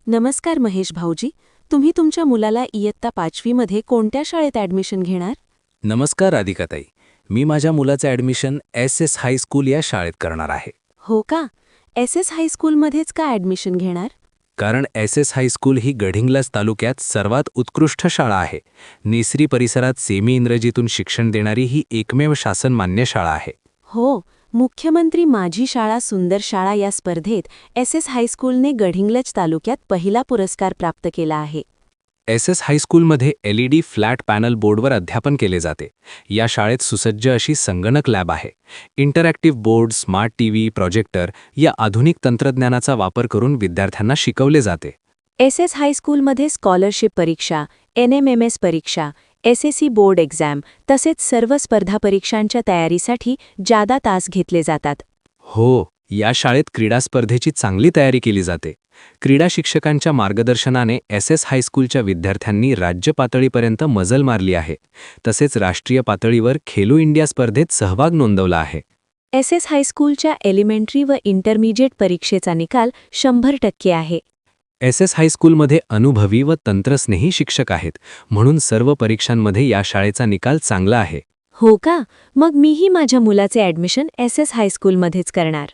नमस्कार महेश भाऊजी. तुम्ही तुमच्या मुलाला इयत्ता 5वी कोणत्या शाळेत ॲडमिशन घेणार? नमस्कार राधिकाताई. मी माझ्या मुलाचं ॲडमिशन एस हायस्कूल या शाळेत करणार आहे. हो का? एस हायस्कूलमध्येच का ॲडमिशन घेणार? कारण एस हायस्कूल ही गडिंग्लज तालुक्यात सर्वात उत्कृष्ट शाळा आहे. नेसरी परिसरात सेमी इंग्रजीतून शिक्षण देणारी ही एकमेव शासनमान्य शाळा आहे. हो, मुख्यमंत्री माझी शाळा सुंदर शाळा या स्पर्धेत एस हायस्कूलने गडिंग्लज तालुक्यात पहिला पुरस्कार प्राप्त केला आहे. एस हायस्कूलमध्ये LED फ्लॅट पॅनल बोर्डवर अध्यापन केले जाते. या शाळेत सुसज्ज अशी संगणक लॅब आहे. Interactive board, smart TV, projector या आधुनिक तंत्रज्ञानाचा वापर करून विद्यार्थ्यांना शिकवले जाते. एस हायस्कूलमध्ये स्कॉलरशिप परीक्षा, NMMS परीक्षा, SSC बोर्ड एक्झाम तसेच सर्व स्पर्धा परीक्षांच्या तयारीसाठी जादा तास घेतले जातात. हो, या शाळेत क्रीडा स्पर्धेची चांगली तयारी केली जाते. क्रीडा शिक्षकांच्या मार्गदर्शनाने एस हायस्कूलच्या विद्यार्थ्यांनी राज्य पातळीपर्यंत मजल मारली आहे. तसेच राष्ट्रीय पातळीवर खेलो इंडिया स्पर्धेत सहभाग नोंदवला आहे. एस हायस्कूलच्या एलिमेंटरी व इंटरमिजिएट परीक्षेचा निकाल 100% आहे. एस हायस्कूलमध्ये अनुभवी व तंत्रस्नेही शिक्षक आहेत, म्हणून सर्व परीक्षांमध्ये या शाळेचा निकाल चांगला आहे. हो का? मग मीही माझ्या मुलाचे ॲडमिशन एस हायस्कूलमध्येच करणार.